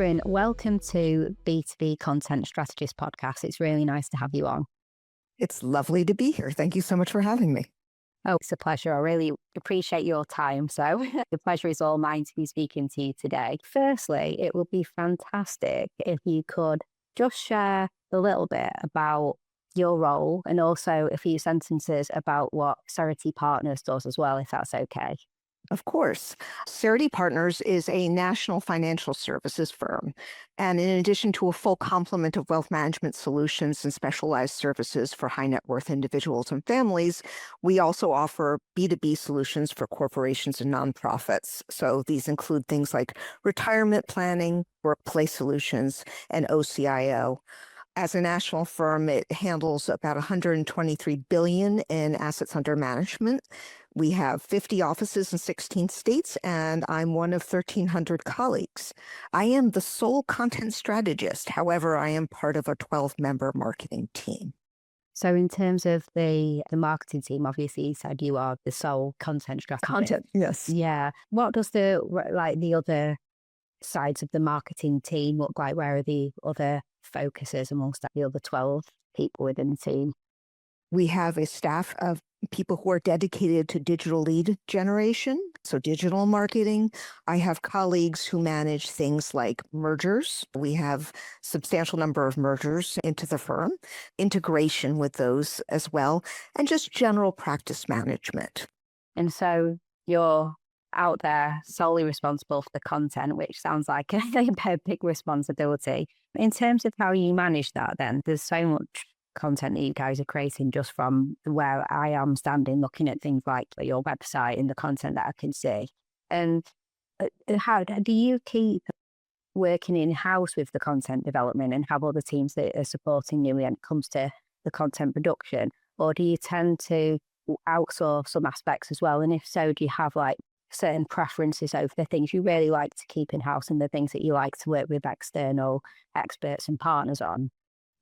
Catherine, welcome to B2B Content Strategist podcast. It's really nice to have you on. It's lovely to be here. Thank you so much for having me. Oh, it's a pleasure. I really appreciate your time. So the pleasure is all mine to be speaking to you today. Firstly, it would be fantastic if you could just share a little bit about your role and also a few sentences about what Cerity Partners does as well, if that's okay. Of course. Cerity Partners is a national financial services firm. And in addition to a full complement of wealth management solutions and specialized services for high net worth individuals and families, we also offer B2B solutions for corporations and nonprofits. So these include things like retirement planning, workplace solutions, and OCIO. As a national firm, it handles about $123 billion in assets under management. We have 50 offices in 16 states, and I'm one of 1,300 colleagues. I am the sole content strategist. However, I am part of a 12-member marketing team. So in terms of the marketing team, obviously you said you are the sole content strategist. Content, yes. Yeah. What does the other sides of the marketing team look like? Where are the other focuses amongst the other 12 people within the team? We have a staff of people who are dedicated to digital lead generation, so digital marketing. I have colleagues who manage things like mergers. We have substantial number of mergers into the firm, integration with those as well, and just general practice management. And so you're out there solely responsible for the content, which sounds like a big responsibility. In terms of how you manage that, then there's so much content that you guys are creating just from where I am standing, looking at things like your website and the content that I can see. And how do you keep working in-house with the content development and have other teams that are supporting you when it comes to the content production? Or do you tend to outsource some aspects as well? And if so, do you have like certain preferences over the things you really like to keep in-house and the things that you like to work with external experts and partners on?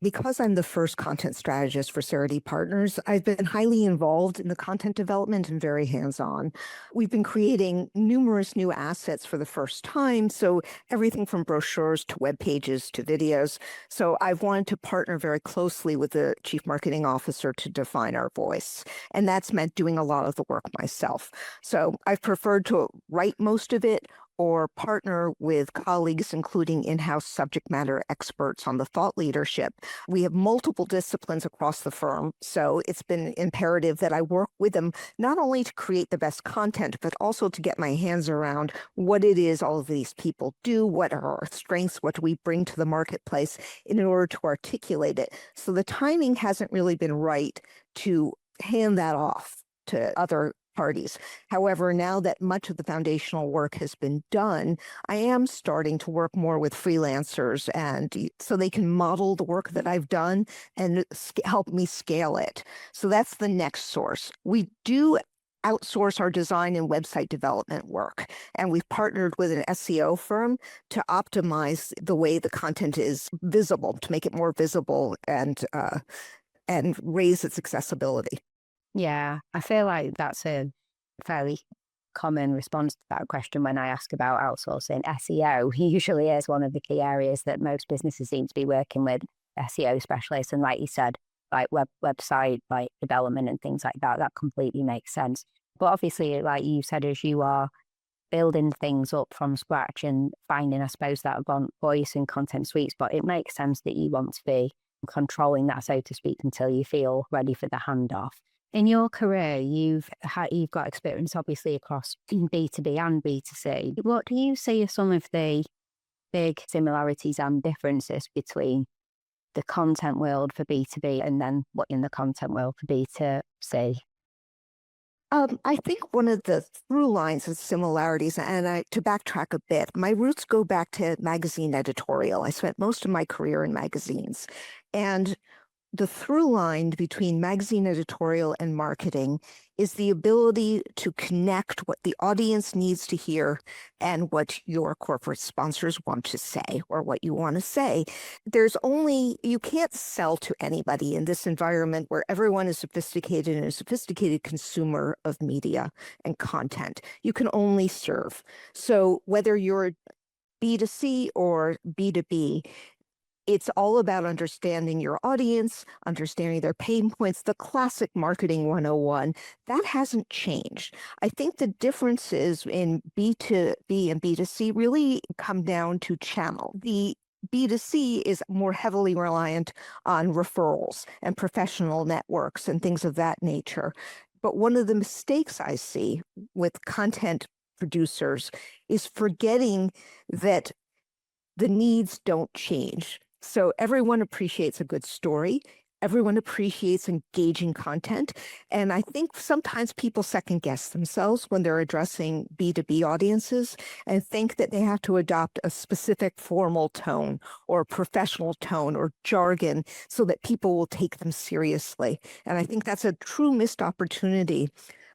Because I'm the first content strategist for Cerity Partners, I've been highly involved in the content development and very hands-on. We've been creating numerous new assets for the first time, so everything from brochures to web pages to videos. So I've wanted to partner very closely with the chief marketing officer to define our voice, and that's meant doing a lot of the work myself. So I've preferred to write most of it or partner with colleagues, including in-house subject matter experts on the thought leadership. We have multiple disciplines across the firm, so it's been imperative that I work with them not only to create the best content, but also to get my hands around what it is all of these people do, what are our strengths, what do we bring to the marketplace in order to articulate it. So the timing hasn't really been right to hand that off to other parties. However, now that much of the foundational work has been done, I am starting to work more with freelancers, and so they can model the work that I've done and help me scale it. So that's the next source. We do outsource our design and website development work, and we've partnered with an SEO firm to optimize the way the content is visible, to make it more visible and raise its accessibility. Yeah, I feel like that's a fairly common response to that question when I ask about outsourcing. SEO usually is one of the key areas that most businesses seem to be working with SEO specialists. And like you said, like website, like development and things like that, that completely makes sense. But obviously, like you said, as you are building things up from scratch and finding, I suppose, that voice and content sweet spot, it makes sense that you want to be controlling that, so to speak, until you feel ready for the handoff. In your career, you've got experience obviously across B2B and B2C. What do you see as some of the big similarities and differences between the content world for B2B and then what in the content world for B2C? I think one of the through lines of similarities, and to backtrack a bit, my roots go back to magazine editorial. I spent most of my career in magazines, and the through line between magazine editorial and marketing is the ability to connect what the audience needs to hear and what your corporate sponsors want to say or what you want to say. You can't sell to anybody in this environment where everyone is sophisticated and a sophisticated consumer of media and content. You can only serve. So whether you're B2C or B2B. It's all about understanding your audience, understanding their pain points, the classic marketing 101. That hasn't changed. I think the differences in B2B and B2C really come down to channel. The B2C is more heavily reliant on referrals and professional networks and things of that nature. But one of the mistakes I see with content producers is forgetting that the needs don't change. So everyone appreciates a good story. Everyone appreciates engaging content. And I think sometimes people second guess themselves when they're addressing B2B audiences and think that they have to adopt a specific formal tone or professional tone or jargon so that people will take them seriously. And I think that's a true missed opportunity.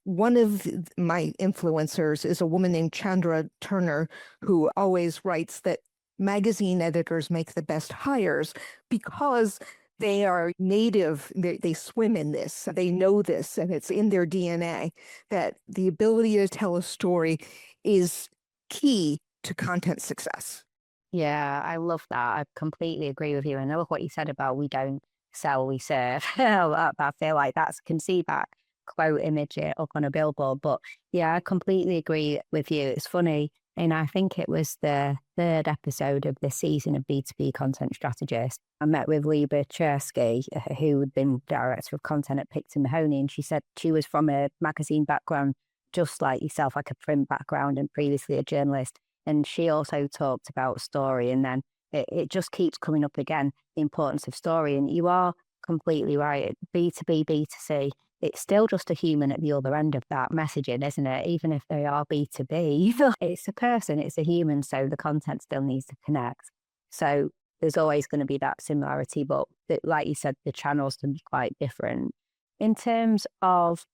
One of my influencers is a woman named Chandra Turner, who always writes that magazine editors make the best hires because they are native, they swim in this, they know this, and it's in their DNA, that the ability to tell a story is key to content success. Yeah, I love that. I completely agree with you. I know what you said about we don't sell, we serve. I feel like can see that quote image up on a billboard. But yeah, I completely agree with you. It's funny. And I think it was the third episode of this season of B2B Content Strategist. I met with Liba Chersky, who had been director of content at Picton Mahoney. And she said she was from a magazine background, just like yourself, like a print background and previously a journalist. And she also talked about story. And then it just keeps coming up again, the importance of story. And you are completely right. B2B, B2C, it's still just a human at the other end of that messaging, isn't it? Even if they are B2B, it's a person, it's a human. So the content still needs to connect. So there's always going to be that similarity. But like you said, the channels can be quite different. In terms of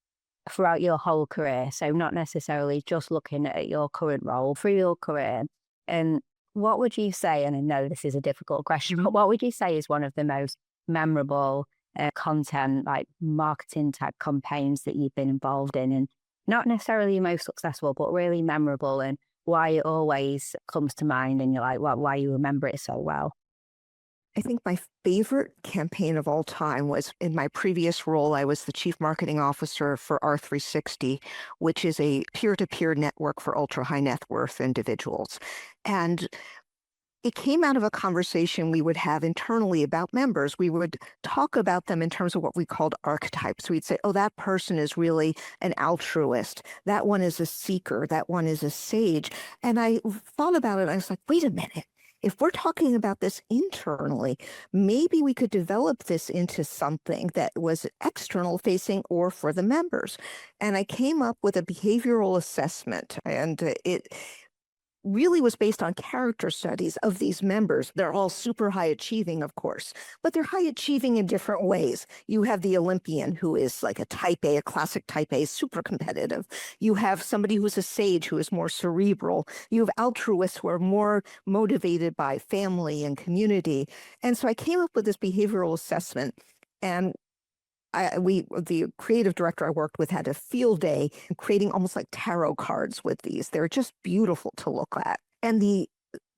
throughout your whole career, so not necessarily just looking at your current role, through your career, and what would you say, and I know this is a difficult question, but what would you say is one of the most memorable content, like marketing type campaigns that you've been involved in, and not necessarily most successful, but really memorable, and why it always comes to mind and you're like, well, why you remember it so well? I think my favorite campaign of all time was in my previous role. I was the chief marketing officer for R360, which is a peer-to-peer network for ultra high net worth individuals. And it came out of a conversation we would have internally about members. We would talk about them in terms of what we called archetypes. We'd say, oh, that person is really an altruist. That one is a seeker. That one is a sage. And I thought about it. I was like, wait a minute. If we're talking about this internally, maybe we could develop this into something that was external facing or for the members. And I came up with a behavioral assessment, and it really was based on character studies of these members. They're all super high achieving, of course, but they're high achieving in different ways. You have the Olympian who is like a type A, a classic type A, super competitive. You have somebody who's a sage who is more cerebral. You have altruists who are more motivated by family and community. And so I came up with this behavioral assessment, and the creative director I worked with had a field day creating almost like tarot cards with these. They're just beautiful to look at. And the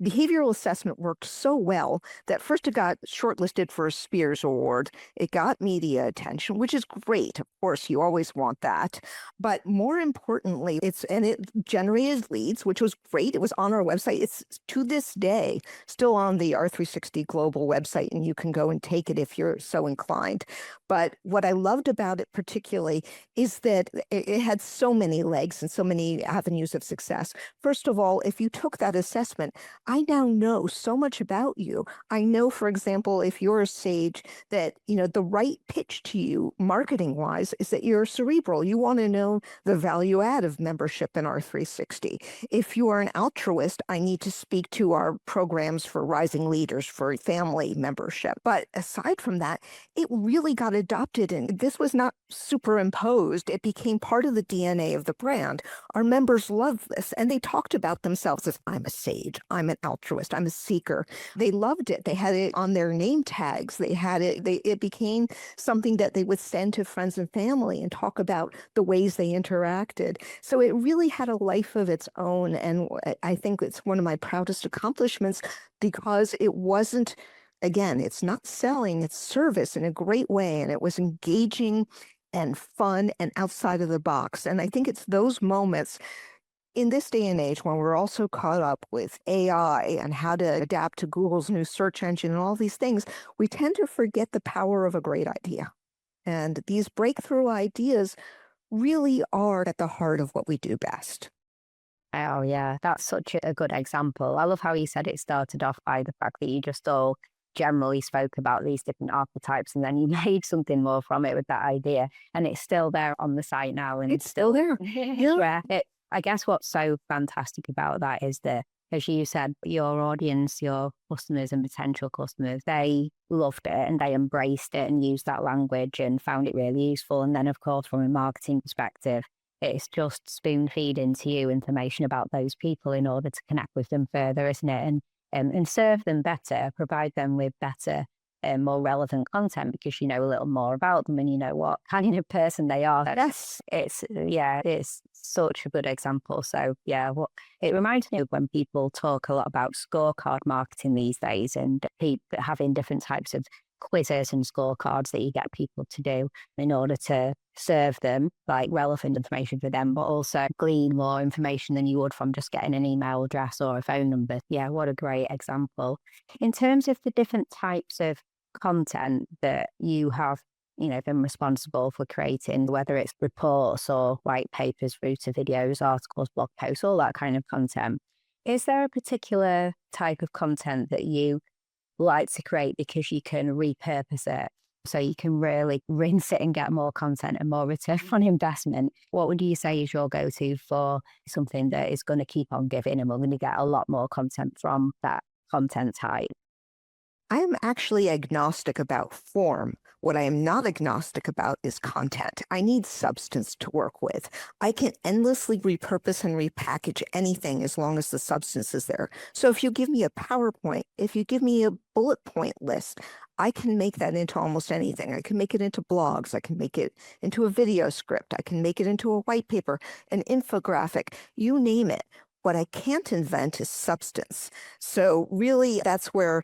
behavioral assessment worked so well that first it got shortlisted for a Spears Award. It got media attention, which is great. Of course, you always want that. But more importantly, it generated leads, which was great. It was on our website. It's to this day still on the R360 Global website, and you can go and take it if you're so inclined. But what I loved about it particularly is that it had so many legs and so many avenues of success. First of all, if you took that assessment, I now know so much about you. I know, for example, if you're a sage, that, the right pitch to you marketing wise is that you're cerebral. You want to know the value add of membership in R360. If you are an altruist, I need to speak to our programs for rising leaders for family membership. But aside from that, it really got adopted, and this was not superimposed. It became part of the DNA of the brand. Our members loved this, and they talked about themselves as, I'm a sage, I'm an altruist. I'm a seeker. They loved it. They had it on their name tags. They had it. It became something that they would send to friends and family and talk about the ways they interacted. So it really had a life of its own. And I think it's one of my proudest accomplishments because it wasn't, again, it's not selling, it's service in a great way. And it was engaging and fun and outside of the box. And I think it's those moments in this day and age when we're also caught up with AI and how to adapt to Google's new search engine and all these things, we tend to forget the power of a great idea. And these breakthrough ideas really are at the heart of what we do best. Oh, yeah, that's such a good example. I love how you said it started off by the fact that you just all generally spoke about these different archetypes and then you made something more from it with that idea. And it's still there on the site now. And It's still there. Yeah. I guess what's so fantastic about that is that, as you said, your audience, your customers and potential customers, they loved it and they embraced it and used that language and found it really useful. And then, of course, from a marketing perspective, it's just spoon feeding to you information about those people in order to connect with them further, isn't it? And serve them better, provide them with better more relevant content because you know a little more about them and you know what kind of person they are. It's such a good example. So yeah, it reminds me of when people talk a lot about scorecard marketing these days and people having different types of quizzes and scorecards that you get people to do in order to serve them like relevant information for them, but also glean more information than you would from just getting an email address or a phone number. Yeah, what a great example. In terms of the different types of content that you have, been responsible for creating, whether it's reports or white papers through to videos, articles, blog posts, all that kind of content, is there a particular type of content that you like to create because you can repurpose it? So you can really rinse it and get more content and more return on investment. What would you say is your go-to for something that is going to keep on giving and we're going to get a lot more content from that content type? I am actually agnostic about form. What I am not agnostic about is content. I need substance to work with. I can endlessly repurpose and repackage anything as long as the substance is there. So if you give me a PowerPoint, if you give me a bullet point list, I can make that into almost anything. I can make it into blogs. I can make it into a video script. I can make it into a white paper, an infographic, you name it. What I can't invent is substance. So really, that's where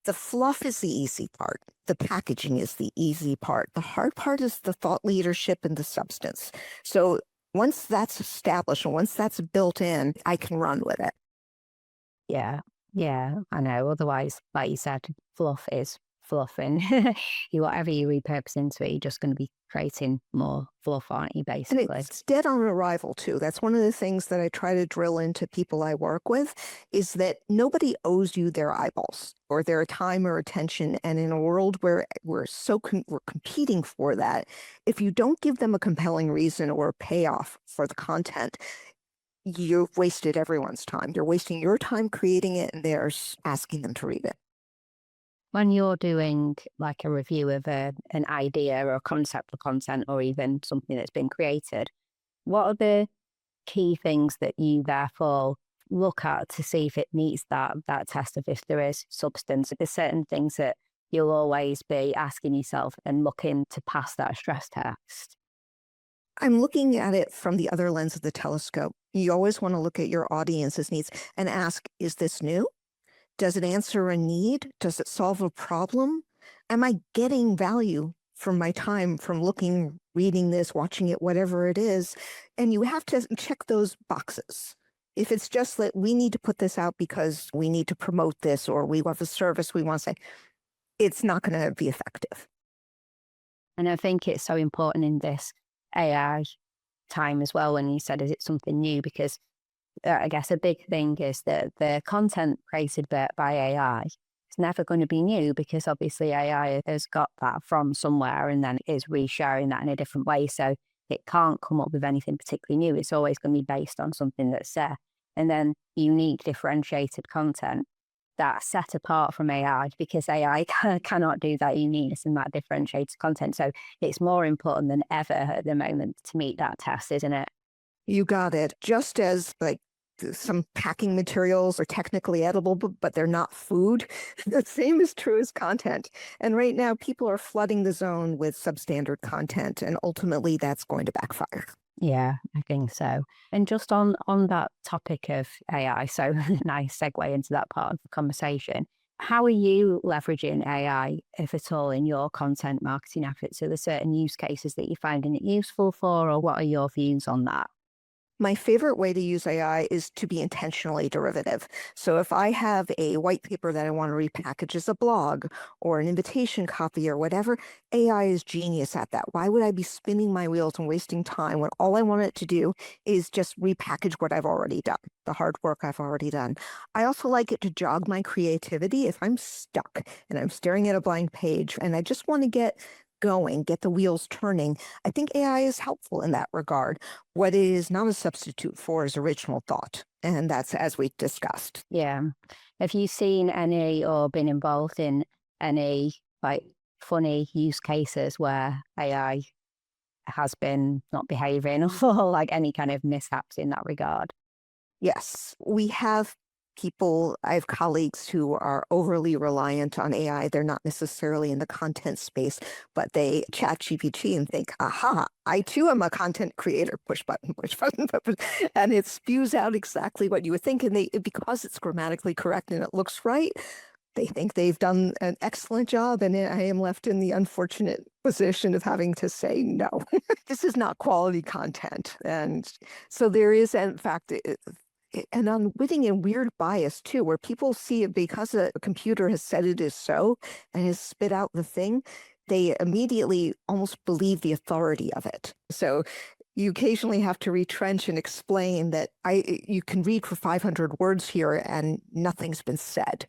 the fluff is the easy part. The packaging is the easy part. The hard part is the thought leadership and the substance. So once that's established and once that's built in, I can run with it. Yeah, I know. Otherwise, like you said, fluff is fluff and whatever you repurpose into it, you're just going to be creating more fluff, aren't you, basically? And it's dead on arrival, too. That's one of the things that I try to drill into people I work with is that nobody owes you their eyeballs or their time or attention. And in a world where we're competing for that, if you don't give them a compelling reason or a payoff for the content, you've wasted everyone's time. You're wasting your time creating it and they're asking them to read it. When you're doing like a review of an idea or a concept of content or even something that's been created, what are the key things that you therefore look at to see if it meets that test of if there is substance? There's certain things that you'll always be asking yourself and looking to pass that stress test. I'm looking at it from the other lens of the telescope. You always want to look at your audience's needs and ask, is this new? Does it answer a need? Does it solve a problem? Am I getting value from my time from looking, reading this, watching it, whatever it is? And you have to check those boxes. If it's just that we need to put this out because we need to promote this or we have a service we want to say, it's not going to be effective. And I think it's so important in this AI time as well when you said, is it something new? Because I guess a big thing is that the content created by AI is never going to be new because obviously AI has got that from somewhere and then is resharing that in a different way. So it can't come up with anything particularly new. It's always going to be based on something that's there. And then unique, differentiated content that's set apart from AI because AI cannot do that uniqueness and that differentiated content. So it's more important than ever at the moment to meet that test, isn't it? You got it. Just as like some packing materials are technically edible, but they're not food. The same is true as content. And right now, people are flooding the zone with substandard content, and ultimately that's going to backfire. Yeah, I think so. And just on that topic of AI, so nice segue into that part of the conversation. How are you leveraging AI, if at all, in your content marketing efforts? Are there certain use cases that you're finding it useful for, or what are your views on that? My favorite way to use AI is to be intentionally derivative. So if I have a white paper that I want to repackage as a blog or an invitation copy or whatever, AI is genius at that. Why would I be spinning my wheels and wasting time when all I want it to do is just repackage what I've already done, the hard work I've already done? I also like it to jog my creativity. If I'm stuck and I'm staring at a blank page and I just want to get going, get the wheels turning, I think AI is helpful in that regard. What it is not a substitute for is original thought. And that's as we discussed. Yeah. Have you seen any or been involved in any like funny use cases where AI has been not behaving or like any kind of mishaps in that regard? Yes, we have people, I have colleagues who are overly reliant on AI. They're not necessarily in the content space, but they chat GPT and think, aha, I too am a content creator, push button, push button, push button. And it spews out exactly what you would think. And because it's grammatically correct and it looks right, they think they've done an excellent job, and I am left in the unfortunate position of having to say, no, this is not quality content. And so there is, in fact, an unwitting and weird bias too, where people see it because a computer has said it is so and has spit out the thing, they immediately almost believe the authority of it. So you occasionally have to retrench and explain that you can read for 500 words here and nothing's been said.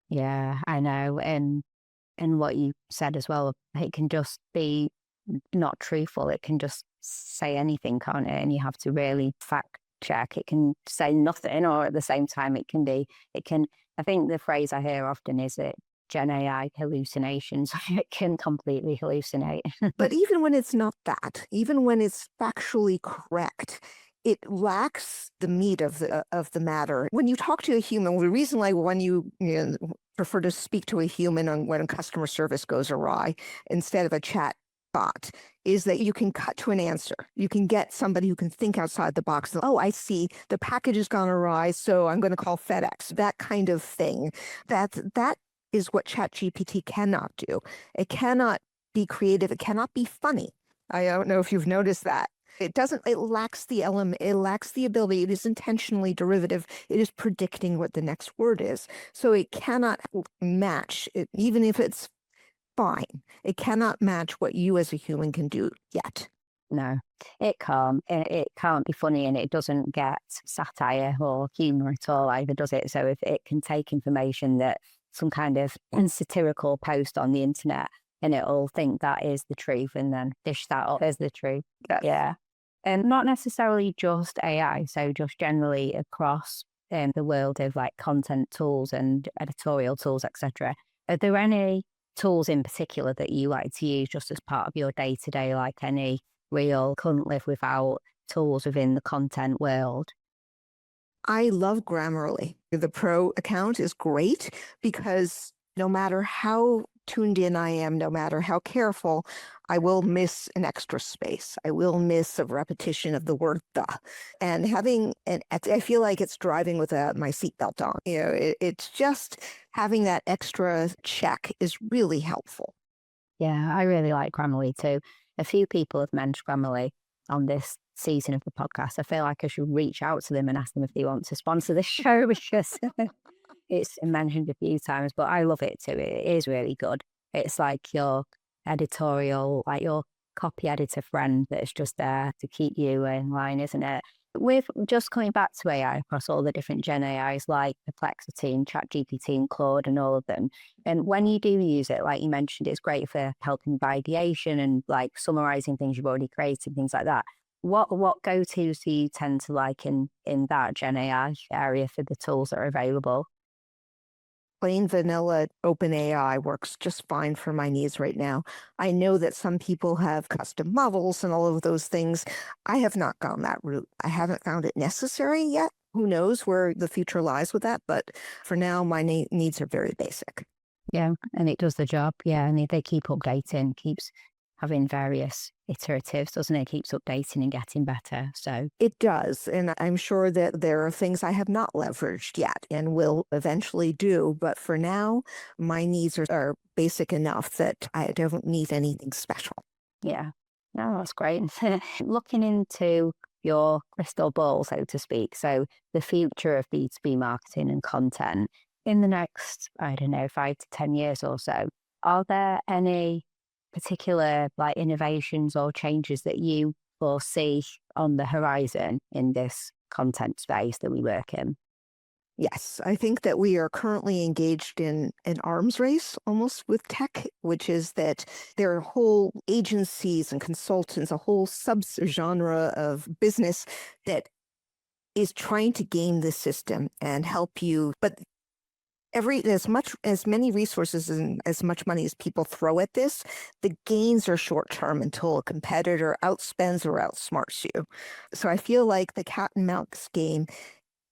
Yeah, I know. And what you said as well, it can just be not truthful. It can just say anything, can't it? And you have to really fact check. It can say nothing, or at the same time, I think the phrase I hear often is that Gen AI hallucinations. It can completely hallucinate. But even when it's not that, even when it's factually correct, it lacks the meat of the matter. When you talk to a human, the reason like when you prefer to speak to a human when customer service goes awry instead of a chat bot is that you can cut to an answer. You can get somebody who can think outside the box. Oh, I see. The package has gone awry, so I'm going to call FedEx. That kind of thing. That is what ChatGPT cannot do. It cannot be creative. It cannot be funny. I don't know if you've noticed that. It lacks the element, it lacks the ability. It is intentionally derivative. It is predicting what the next word is. So it cannot match it, even if it's fine. It cannot match what you as a human can do yet. No, it can't. It can't be funny, and it doesn't get satire or humor at all either, does it? So if it can take information that some kind of satirical post on the internet, and it'll think that is the truth and then dish that up as the truth. Yes. Yeah. And not necessarily just AI, so just generally across the world of like content tools and editorial tools, etc. Are there any tools in particular that you like to use just as part of your day-to-day, like any real couldn't live without tools within the content world? I love Grammarly. The pro account is great because no matter how tuned in I am, no matter how careful, I will miss an extra space. I will miss a repetition of the word the. And I feel like it's driving with my seatbelt on. It's just having that extra check is really helpful. Yeah, I really like Grammarly too. A few people have mentioned Grammarly on this season of the podcast. I feel like I should reach out to them and ask them if they want to sponsor this show because it's mentioned a few times, but I love it too. It is really good. It's like your editorial, like your copy editor friend that's just there to keep you in line, isn't it? With just coming back to AI across all the different Gen AIs like Perplexity and ChatGPT and Claude and all of them. And when you do use it, like you mentioned, it's great for helping with ideation and like summarizing things you've already created, things like that. What go-tos do you tend to like in that Gen AI area for the tools that are available? Plain vanilla OpenAI works just fine for my needs right now. I know that some people have custom models and all of those things. I have not gone that route. I haven't found it necessary yet, who knows where the future lies with that? But for now, my needs are very basic. Yeah, and it does the job. Yeah, and they keep updating, keeps having various iteratives, doesn't it? Keeps updating and getting better. So it does. And I'm sure that there are things I have not leveraged yet and will eventually do. But for now, my needs are basic enough that I don't need anything special. yeah, no, that's great. Looking into your crystal ball, so to speak, so the future of B2B marketing and content in the next, I don't know, 5 to 10 years or so, are there any particular like innovations or changes that you foresee on the horizon in this content space that we work in? Yes, I think that we are currently engaged in an arms race almost with tech, which is that there are whole agencies and consultants, a whole subgenre of business that is trying to game the system and help you. But as many resources and as much money as people throw at this, the gains are short term until a competitor outspends or outsmarts you. So I feel like the cat and mouse game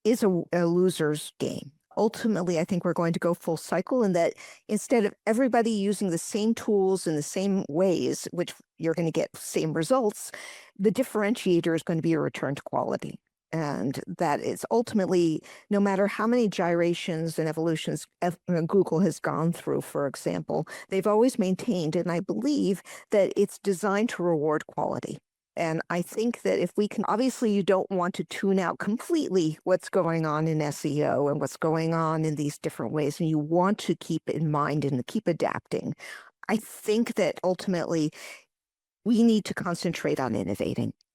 is a loser's game. Ultimately, I think we're going to go full cycle in that instead of everybody using the same tools in the same ways, which you're going to get same results, the differentiator is going to be a return to quality. And that is ultimately, no matter how many gyrations and evolutions Google has gone through, for example, they've always maintained, and I believe that it's designed to reward quality. And I think that if we can, obviously, you don't want to tune out completely what's going on in SEO and what's going on in these different ways. And you want to keep in mind and keep adapting. I think that ultimately we need to concentrate on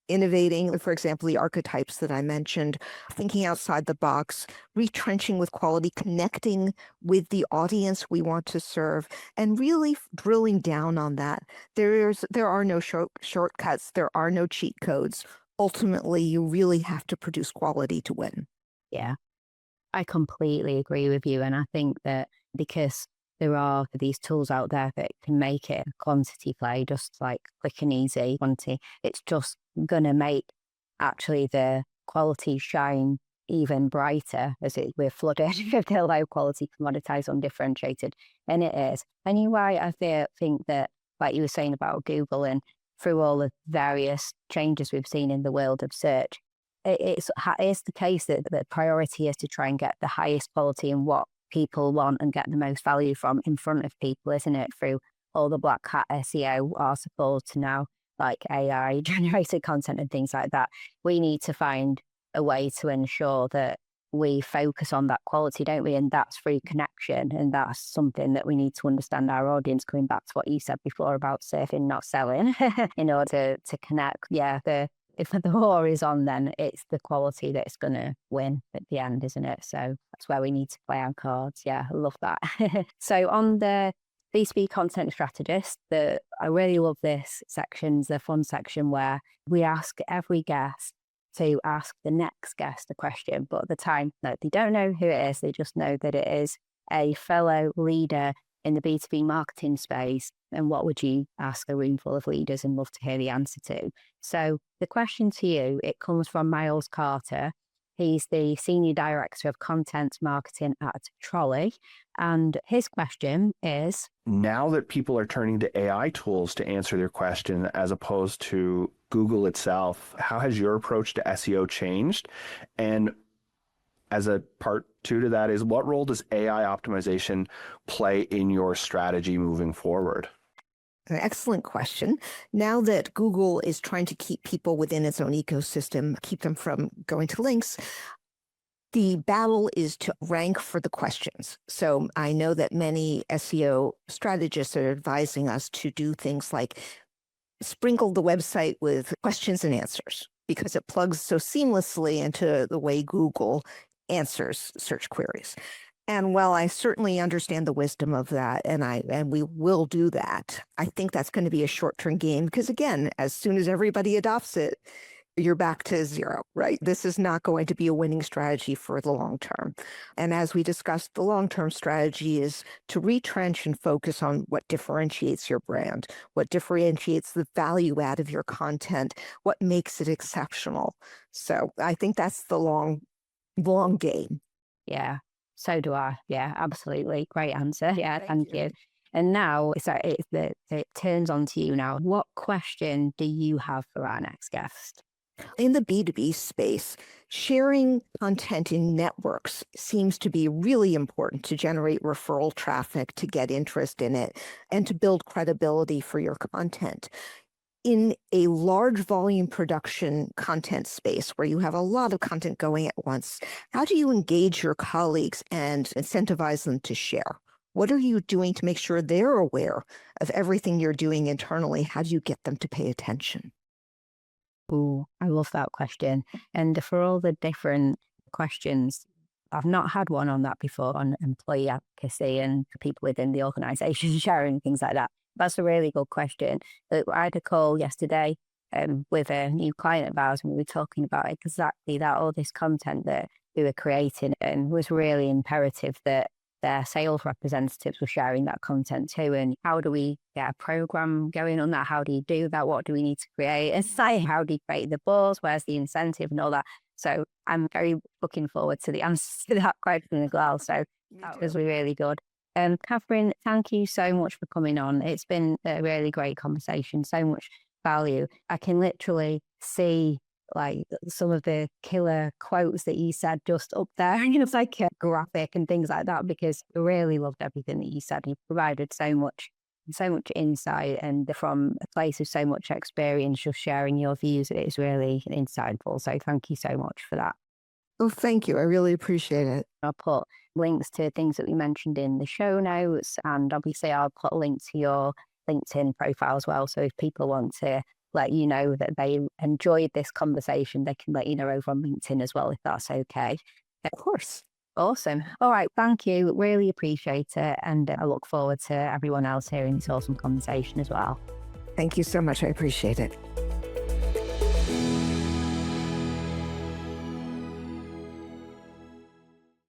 innovating, for example, the archetypes that I mentioned, thinking outside the box, retrenching with quality, connecting with the audience we want to serve, and really drilling down on that. There are no shortcuts. There are no cheat codes. Ultimately, you really have to produce quality to win. Yeah, I completely agree with you. And I think that because there are these tools out there that can make it a quantity play, just like quick and easy quantity, it's just going to make actually the quality shine even brighter as we're flooded with the low quality, commoditized, undifferentiated. And it is. And you're right, I think that, like you were saying about Google and through all the various changes we've seen in the world of search, it's the case that the priority is to try and get the highest quality and what people want and get the most value from in front of people, isn't it? Through all the black hat SEO articles to now like AI generated content and things like that. We need to find a way to ensure that we focus on that quality, don't we? And that's through connection. And that's something that we need to understand our audience, going back to what you said before about surfing, not selling, in order to connect. Yeah, if the war is on, then it's the quality that's going to win at the end, isn't it? So that's where we need to play our cards. Yeah, I love that. So on the B2B Content Strategist, I really love this section, the fun section where we ask every guest to ask the next guest a question. But at the time, no, they don't know who it is. They just know that it is a fellow leader in the B2B marketing space. And what would you ask a room full of leaders and love to hear the answer to? So the question to you, it comes from Miles Carter. He's the Senior Director of Content Marketing at Trolley. And his question is, now that people are turning to AI tools to answer their question as opposed to Google itself, how has your approach to SEO changed? And as a part two to that is, what role does AI optimization play in your strategy moving forward? An excellent question. Now that Google is trying to keep people within its own ecosystem, keep them from going to links, the battle is to rank for the questions. So I know that many SEO strategists are advising us to do things like sprinkle the website with questions and answers because it plugs so seamlessly into the way Google answers search queries. And while I certainly understand the wisdom of that, and we will do that, I think that's going to be a short-term game because, again, as soon as everybody adopts it, you're back to zero, right? This is not going to be a winning strategy for the long term. And as we discussed, the long-term strategy is to retrench and focus on what differentiates your brand, what differentiates the value add of your content, what makes it exceptional. So I think that's the long long game. Yeah, so do I. Yeah, absolutely. Great answer. Yeah, thank you. you. And now it turns on to you now. What question do you have for our next guest? In the B2B space, sharing content in networks seems to be really important to generate referral traffic, to get interest in it, and to build credibility for your content. In a large volume production content space where you have a lot of content going at once, how do you engage your colleagues and incentivize them to share? What are you doing to make sure they're aware of everything you're doing internally? How do you get them to pay attention? Oh, I love that question. And for all the different questions, I've not had one on that before, on employee advocacy and people within the organization sharing things like that. That's a really good question. I had a call yesterday with a new client of ours, and we were talking about exactly that, all this content that we were creating, and was really imperative that their sales representatives were sharing that content too. And how do we get a program going on that? How do you do that? What do we need to create? And say, how do you create the buzz? Where's the incentive and all that? So I'm very looking forward to the answers to that question as well. So that was really good. Catherine, thank you so much for coming on. It's been a really great conversation, so much value. I can literally see like some of the killer quotes that you said just up there, it's like a graphic and things like that, because I really loved everything that you said. You provided so much insight, and from a place of so much experience, just sharing your views, it's really insightful. So thank you so much for that. Oh, thank you. I really appreciate it. I'll put links to things that we mentioned in the show notes, and obviously I'll put a link to your LinkedIn profile as well. So if people want to let you know that they enjoyed this conversation, they can let you know over on LinkedIn as well, if that's okay. Of course. Awesome. All right. Thank you. Really appreciate it. And I look forward to everyone else hearing this awesome conversation as well. Thank you so much. I appreciate it.